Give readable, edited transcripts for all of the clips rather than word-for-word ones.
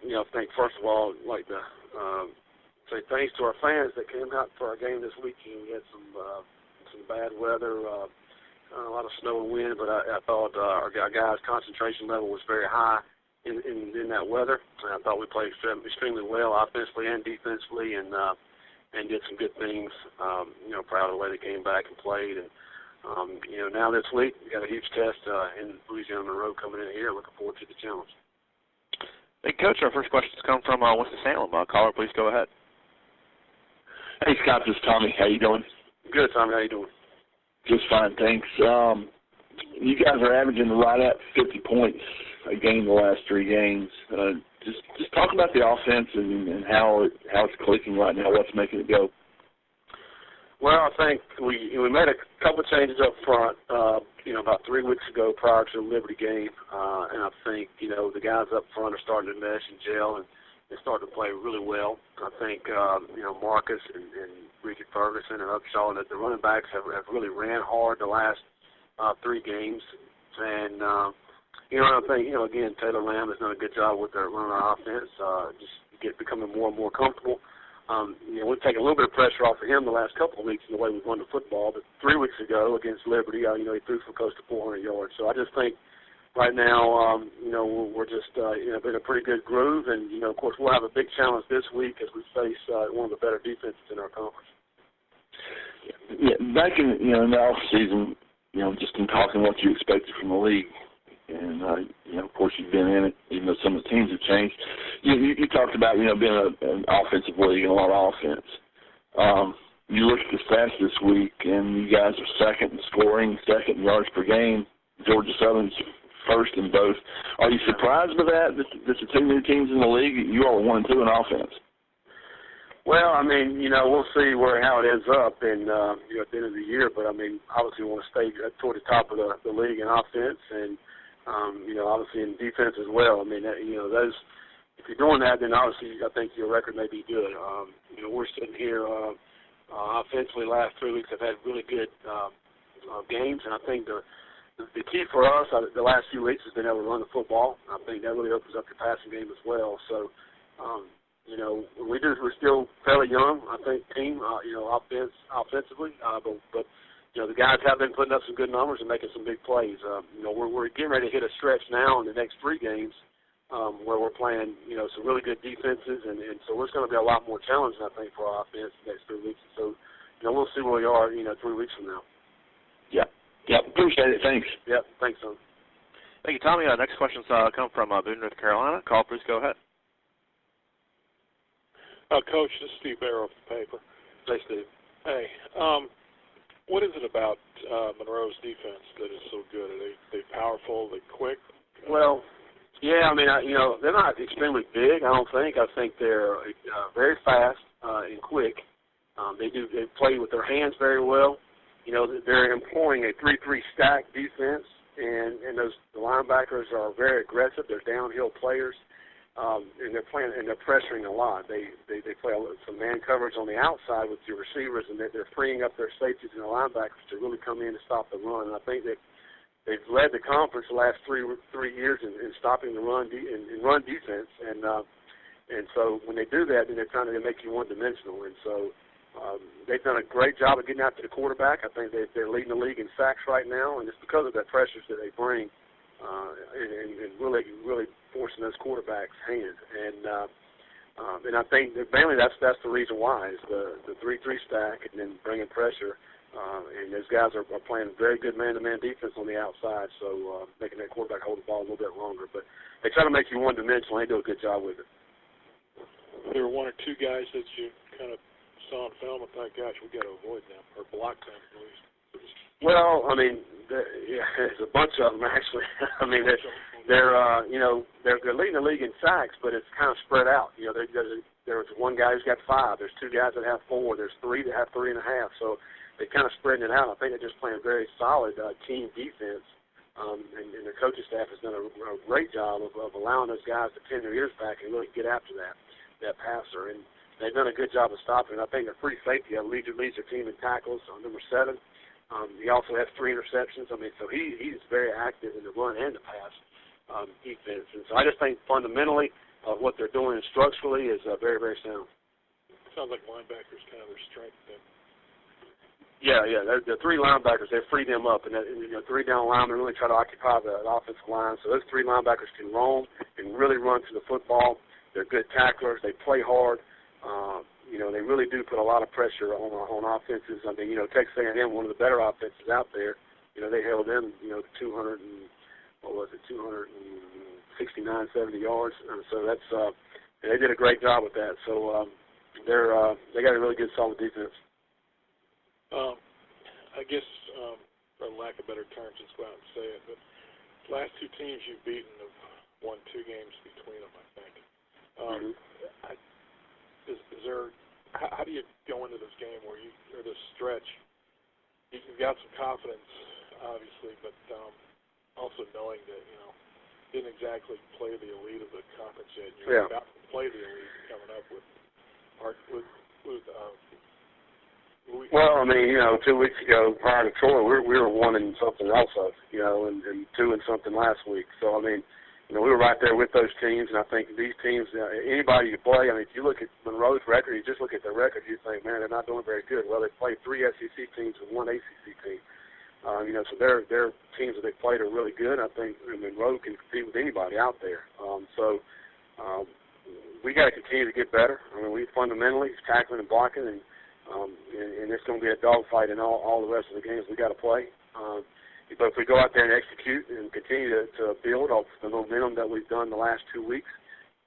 I think first of all, I'd like to say thanks to our fans that came out for our game this weekend. We had some bad weather, a lot of snow and wind, but I thought our guys' concentration level was very high in that weather. And I thought we played extremely well offensively and defensively, and did some good things. Proud of the way they came back and played. And now this week we got a huge test in Louisiana Monroe coming in here. Looking forward to the challenge. Hey, Coach, our first questions come from Winston-Salem. Caller, please go ahead. Hey, Scott, this is Tommy. How you doing? Good, Tommy. How you doing? Just fine, thanks. You guys are averaging right at 50 points a game the last 3 games. Just talk about the offense and how it's clicking right now. What's making it go? Well, I think we made a couple of changes up front, about 3 weeks ago prior to the Liberty game, and I think the guys up front are starting to mesh and gel, and they're starting to play really well. I think Marcus and Bridget Ferguson and Upshaw, that the running backs have really ran hard the last 3 games, and I think again Taylor Lamb has done a good job with their running our offense, becoming more and more comfortable. We've taken a little bit of pressure off of him the last couple of weeks in the way we've run the football. But 3 weeks ago against Liberty, he threw for close to 400 yards. So I just think right now, we're just in a pretty good groove. And, of course, we'll have a big challenge this week as we face one of the better defenses in our conference. Yeah, back in the off season, just in talking what you expected from the league. And, of course, you've been in it, even though some of the teams have changed. You talked about, being an offensive league and a lot of offense. You look at the stats this week, and you guys are second in scoring, second in yards per game. Georgia Southern's first in both. Are you surprised by that the 2 new teams in the league? You are 1 and 2 in offense. Well, we'll see how it ends up at the end of the year. But, obviously we want to stay toward the top of the league in offense and, obviously in defense as well. Those, if you're doing that, then obviously I think your record may be good. We're sitting here offensively last 3 weeks have had really good games, and I think the key for us the last few weeks has been able to run the football. I think that really opens up your passing game as well. So, we're still fairly young, I think, team, offensively, but the guys have been putting up some good numbers and making some big plays. We're getting ready to hit a stretch now in the next 3 games where we're playing, some really good defenses, and so it's going to be a lot more challenging, I think, for our offense the next 3 weeks. So, we'll see where we are, 3 weeks from now. Yeah. Appreciate it. Thanks. Yep. Thanks, son. Thank you, Tommy. Next questions come from Boone, North Carolina. Call, please go ahead. Coach, this is Steve Barrow from the paper. Hey, Steve. Hey. What is it about Monroe's defense that is so good? Are they powerful? Are they quick? Well, yeah, they're not extremely big, I don't think. I think they're very fast and quick. They play with their hands very well. They're employing a 3-3 stack defense, and the linebackers are very aggressive. They're downhill players. And they're pressuring a lot. They play some man coverage on the outside with your receivers, and they're freeing up their safeties and the linebackers to really come in and stop the run. And I think they've led the conference the last 3 years in stopping the run in run defense. And so when they do that, then they're trying to make you one-dimensional. And so they've done a great job of getting after the quarterback. I think they're leading the league in sacks right now, and it's because of the pressures that they bring and really forcing those quarterbacks' hands. And I think that mainly that's the reason why is the 3-3 stack and then bringing pressure. And those guys are playing very good man-to-man defense on the outside, so making that quarterback hold the ball a little bit longer. But they try to make you one-dimensional. They do a good job with it. There were 1 or 2 guys that you kind of saw on film and thought, gosh, we got to avoid them or block them at least. Well, there's a bunch of them actually. They're leading the league in sacks, but it's kind of spread out. There's 1 guy who's got 5. There's 2 guys that have 4. There's 3 that have 3.5. So they're kind of spreading it out. I think they're just playing very solid team defense, and their coaching staff has done a great job of allowing those guys to pin their ears back and really get after that passer. And they've done a good job of stopping. I think they're pretty safety. Leads their team in tackles. Number 7. He also has 3 interceptions. So he's very active in the run and the pass defense. And so I just think fundamentally what they're doing structurally is very, very sound. Sounds like linebackers kind of their strength then. Yeah. The three linebackers, they free them up, and three down linemen really try to occupy the offensive line. So those three linebackers can roam and really run to the football. They're good tacklers. They play hard. They really do put a lot of pressure on offenses. I mean, Texas A&M, one of the better offenses out there. They held them, 269, 70 yards. So that's they did a great job with that. So they got a really good, solid defense. I guess, for lack of better terms, just go out and say it, but the last two teams you've beaten have won 2 games between them, I think. Is there? How do you go into this game or this stretch? You've got some confidence, obviously, but also knowing that didn't exactly play the elite of the conference yet. You're about to play the elite coming up with Well, I mean, 2 weeks ago prior to Troy, we were 1 and something also, and 2 and something last week. So I mean, we were right there with those teams, and I think these teams, anybody you play, I mean, if you look at Monroe's record, you just look at their record, you think, man, they're not doing very good. Well, they played 3 SEC teams and 1 ACC team. So their teams that they played are really good. I think Monroe can compete with anybody out there. We got to continue to get better. I mean, we fundamentally tackling and blocking, and it's going to be a dogfight in all the rest of the games we got to play. But if we go out there and execute and continue to build off the momentum that we've done the last 2 weeks,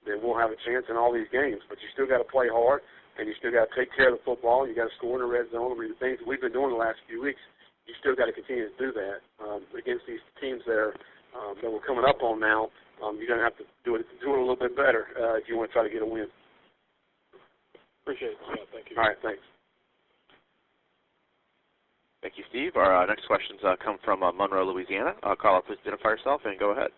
then we'll have a chance in all these games. But you still got to play hard, and you still got to take care of the football. You got to score in the red zone. I mean, the things that we've been doing the last few weeks, you still got to continue to do that against these teams that we're coming up on now. You're going to have to do it a little bit better if you want to try to get a win. Appreciate it, Scott. Thank you. All right, thanks. Thank you, Steve. Our next questions come from Monroe, Louisiana. Caller, please identify yourself and go ahead.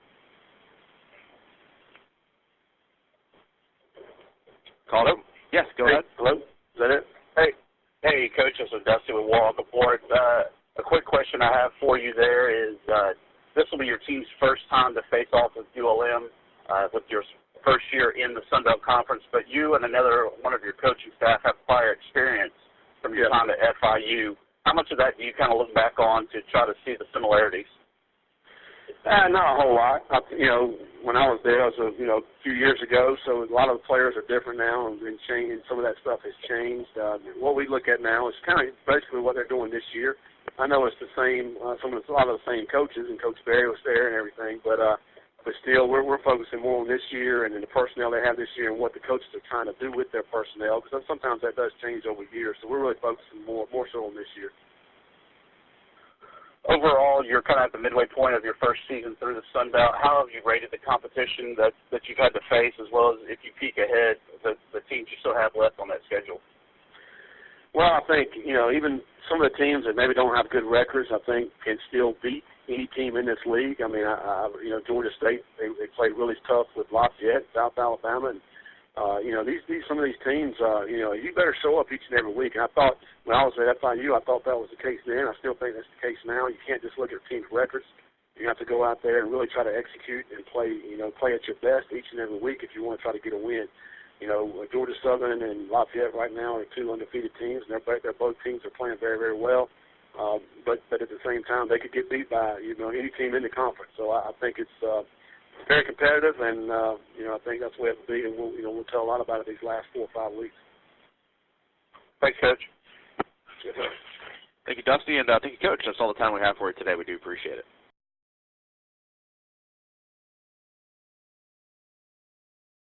Caller? Yes, go ahead. Hello? Is that it? Hey, Coach, this is Dusty with Warhawk Report. A quick question I have for you there is, this will be your team's first time to face off with ULM with your first year in the Sun Belt Conference, but you and one of your coaching staff have prior experience from your time at FIU. How much of that do you kind of look back on to try to see the similarities? Not a whole lot. When I was there, it was a few years ago, so a lot of the players are different now, and some of that stuff has changed. What we look at now is kind of basically what they're doing this year. I know it's the same, a lot of the same coaches, and Coach Berry was there and everything, but still, we're focusing more on this year and the personnel they have this year and what the coaches are trying to do with their personnel, because sometimes that does change over years. So we're really focusing more so on this year. Overall, you're kind of at the midway point of your first season through the Sun Belt. How have you rated the competition that you've had to face, as well as if you peek ahead, the teams you still have left on that schedule? Well, I think, even some of the teams that maybe don't have good records, I think can still beat any team in this league. I mean, Georgia State, they played really tough with Lafayette, South Alabama, and some of these teams, you better show up each and every week. And I thought when I was at FIU, I thought that was the case then. I still think that's the case now. You can't just look at teams' records. You have to go out there and really try to execute and play at your best each and every week if you want to try to get a win. Georgia Southern and Lafayette right now are 2 undefeated teams, and they're both teams are playing very, very well. But at the same time, they could get beat by any team in the conference. So I think it's very competitive, and I think that's the way it will be. And we'll tell a lot about it these last 4 or 5 weeks. Thanks, Coach. Thank you, Dusty, and thank you, Coach. That's all the time we have for you today. We do appreciate it.